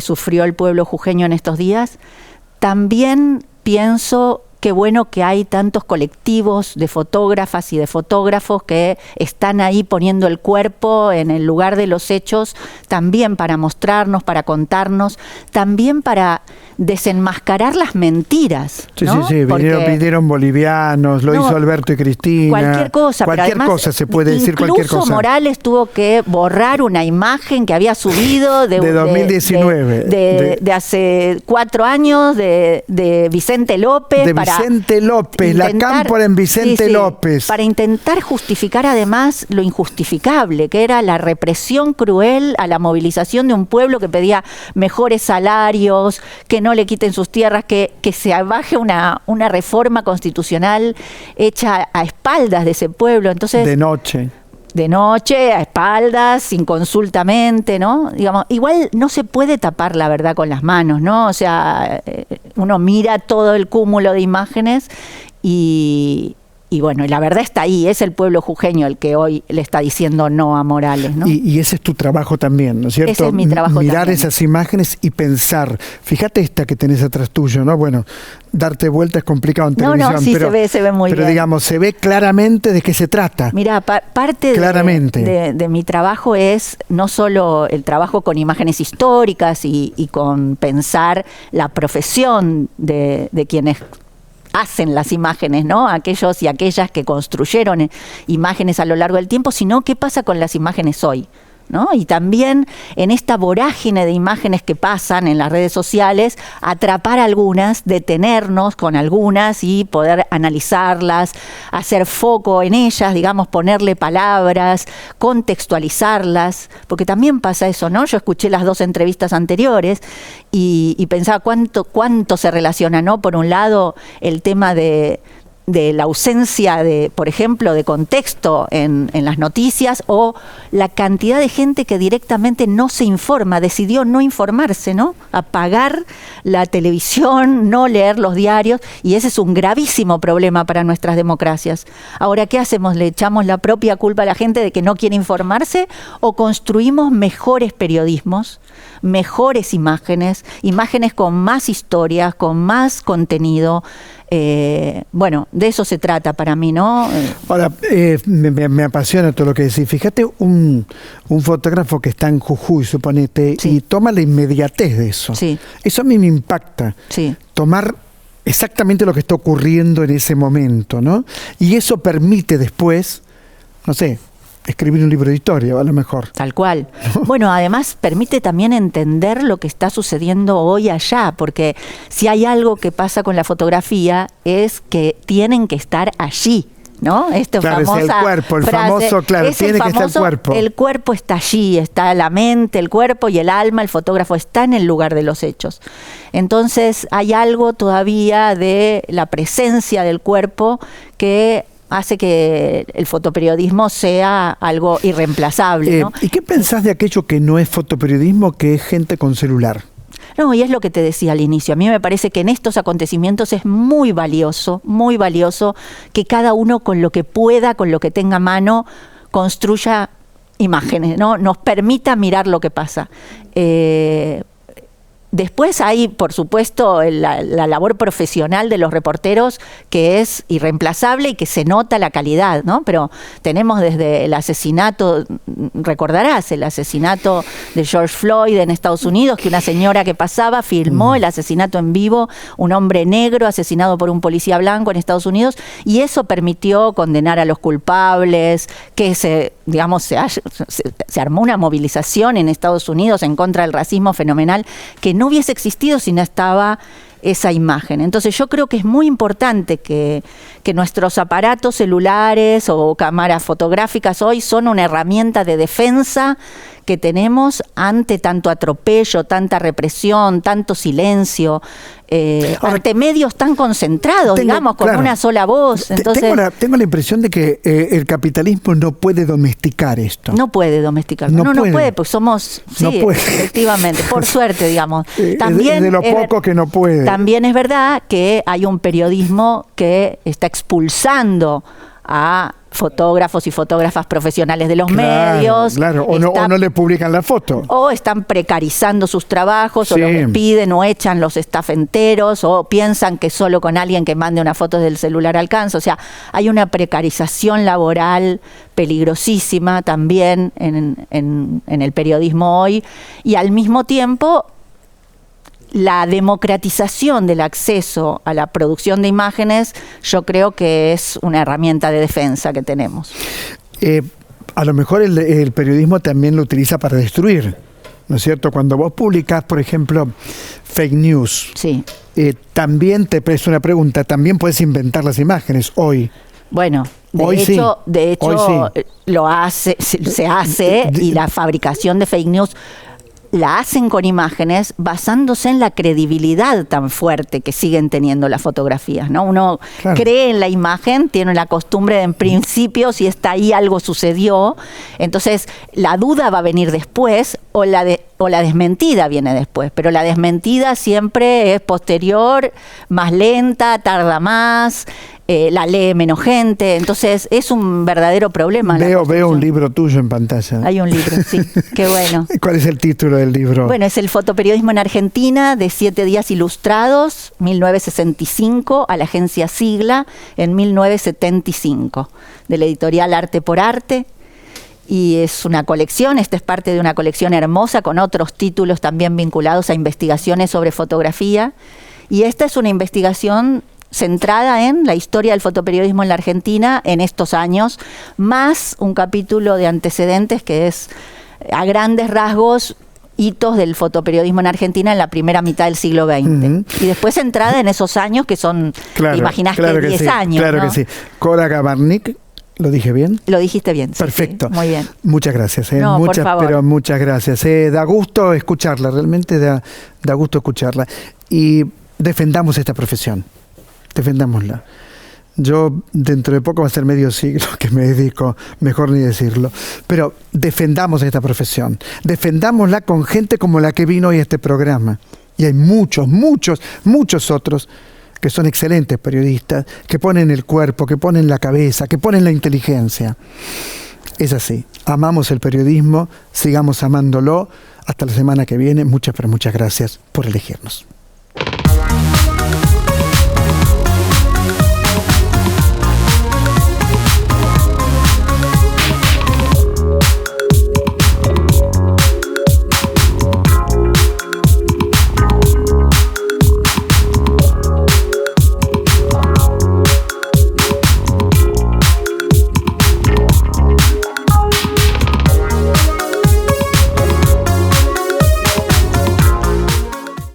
sufrió el pueblo jujeño en estos días. También pienso qué bueno que hay tantos colectivos de fotógrafas y de fotógrafos que están ahí poniendo el cuerpo en el lugar de los hechos, también para mostrarnos, para contarnos, también para desenmascarar las mentiras, ¿no? Sí, vinieron bolivianos, lo hizo Alberto y Cristina. Cualquier cosa, cualquier pero además, cosa se puede decir, cualquier cosa. Incluso Morales tuvo que borrar una imagen que había subido de 2019. De hace 4 años, de Vicente López. De Vicente López, la cámpora en Vicente López. Para intentar justificar además lo injustificable, que era la represión cruel a la movilización de un pueblo que pedía mejores salarios, que no le quiten sus tierras, que se baje una reforma constitucional hecha a espaldas de ese pueblo. Entonces, de noche, a espaldas, inconsultamente, ¿no? Digamos, igual no se puede tapar la verdad con las manos, ¿no? O sea, uno mira todo el cúmulo de imágenes y bueno, la verdad está ahí, es el pueblo jujeño el que hoy le está diciendo no a Morales, ¿no? Y ese es tu trabajo también, ¿no es cierto? Ese es mi trabajo Mirar también. esas imágenes y pensar. Fíjate esta que tenés atrás tuyo, ¿no? Bueno, darte vuelta es complicado en televisión. No, sí, pero, se ve muy bien. Pero digamos, se ve claramente de qué se trata. Mira, parte de mi trabajo es no solo el trabajo con imágenes históricas y con pensar la profesión de quienes hacen las imágenes, ¿no? Aquellos y aquellas que construyeron imágenes a lo largo del tiempo, sino qué pasa con las imágenes hoy, ¿no? Y también en esta vorágine de imágenes que pasan en las redes sociales, atrapar algunas, detenernos con algunas y poder analizarlas, hacer foco en ellas, digamos, ponerle palabras, contextualizarlas, porque también pasa eso, ¿no? Yo escuché las 2 entrevistas anteriores y pensaba cuánto se relaciona, ¿no? Por un lado, el tema de la ausencia de, por ejemplo, de contexto en las noticias, o la cantidad de gente que directamente no se informa, decidió no informarse, ¿no? Apagar la televisión, no leer los diarios, y ese es un gravísimo problema para nuestras democracias. Ahora, ¿qué hacemos? ¿Le echamos la propia culpa a la gente de que no quiere informarse o construimos mejores periodismos, mejores imágenes con más historias, con más contenido? Bueno, de eso se trata para mí, ¿no? Ahora, me apasiona todo lo que decís. Fíjate un fotógrafo que está en Jujuy, suponete, y toma la inmediatez de eso. Sí. Eso a mí me impacta. Sí. Tomar exactamente lo que está ocurriendo en ese momento, ¿no? Y eso permite después, no sé, escribir un libro de historia, a lo mejor. Tal cual. Bueno, además permite también entender lo que está sucediendo hoy allá, porque si hay algo que pasa con la fotografía es que tienen que estar allí, ¿no? Esta claro, famosa es el cuerpo, el frase, famoso, claro, tiene que estar el cuerpo. El cuerpo está allí, está la mente, el cuerpo y el alma, el fotógrafo está en el lugar de los hechos. Entonces hay algo todavía de la presencia del cuerpo que hace que el fotoperiodismo sea algo irreemplazable, ¿no? ¿Y qué pensás de aquello que no es fotoperiodismo, que es gente con celular? No, y es lo que te decía al inicio. A mí me parece que en estos acontecimientos es muy valioso que cada uno con lo que pueda, con lo que tenga a mano, construya imágenes, ¿no? Nos permita mirar lo que pasa. Después hay, por supuesto, la labor profesional de los reporteros, que es irreemplazable y que se nota la calidad, ¿no? Pero tenemos desde el asesinato, recordarás, el asesinato de George Floyd en Estados Unidos, que una señora que pasaba filmó el asesinato en vivo, un hombre negro asesinado por un policía blanco en Estados Unidos, y eso permitió condenar a los culpables, que se armó una movilización en Estados Unidos en contra del racismo fenomenal, que no hubiese existido si no estaba esa imagen. Entonces yo creo que es muy importante que nuestros aparatos celulares o cámaras fotográficas hoy son una herramienta de defensa que tenemos ante tanto atropello, tanta represión, tanto silencio, ante medios tan concentrados, con una sola voz. Entonces, tengo la impresión de que el capitalismo no puede domesticar esto. No puede domesticarlo. No puede, pues somos... No sí, puede. Efectivamente, por suerte, digamos. También de lo poco que no puede. También es verdad que hay un periodismo que está expulsando a fotógrafos y fotógrafas profesionales de los medios. Claro, o no le publican la foto. O están precarizando sus trabajos, o los despiden, o echan los staff enteros, o piensan que solo con alguien que mande una foto del celular alcanza. O sea, hay una precarización laboral peligrosísima también en el periodismo hoy, y al mismo tiempo la democratización del acceso a la producción de imágenes, yo creo que es una herramienta de defensa que tenemos. A lo mejor el periodismo también lo utiliza para destruir, ¿no es cierto? Cuando vos publicás, por ejemplo, fake news, sí. También te presto una pregunta, también puedes inventar las imágenes hoy. Bueno, de hecho lo hace, se hace, y la fabricación de fake news la hacen con imágenes basándose en la credibilidad tan fuerte que siguen teniendo las fotografías, ¿no? Uno cree en la imagen, tiene la costumbre de, en principio, si está ahí algo sucedió, entonces la duda va a venir después, o la desmentida viene después, pero la desmentida siempre es posterior, más lenta, tarda más, la lee menos gente, entonces es un verdadero problema. Veo un libro tuyo en pantalla. Hay un libro, sí, qué bueno. ¿Cuál es el título del libro? Bueno, es El fotoperiodismo en Argentina, de 7 días ilustrados, 1965, a la agencia Sigla, en 1975, de la editorial Arte por Arte. Y es una colección, esta es parte de una colección hermosa con otros títulos también vinculados a investigaciones sobre fotografía. Y esta es una investigación centrada en la historia del fotoperiodismo en la Argentina en estos años, más un capítulo de antecedentes que es, a grandes rasgos, hitos del fotoperiodismo en Argentina en la primera mitad del siglo XX. Y después centrada en esos años que son, imaginás que 10 años. Claro, ¿no? Que sí. Cora Gabarnik, ¿lo dije bien? Lo dijiste bien. Perfecto. Sí, muy bien. Muchas gracias. No, por favor. Pero muchas gracias. Da gusto escucharla, realmente da gusto escucharla. Y defendamos esta profesión. Defendámosla. Yo dentro de poco va a ser medio siglo que me dedico, mejor ni decirlo, pero defendamos esta profesión, defendámosla con gente como la que vino hoy a este programa. Y hay muchos otros que son excelentes periodistas, que ponen el cuerpo, que ponen la cabeza, que ponen la inteligencia. Es así, amamos el periodismo, sigamos amándolo. Hasta la semana que viene, muchas gracias por elegirnos.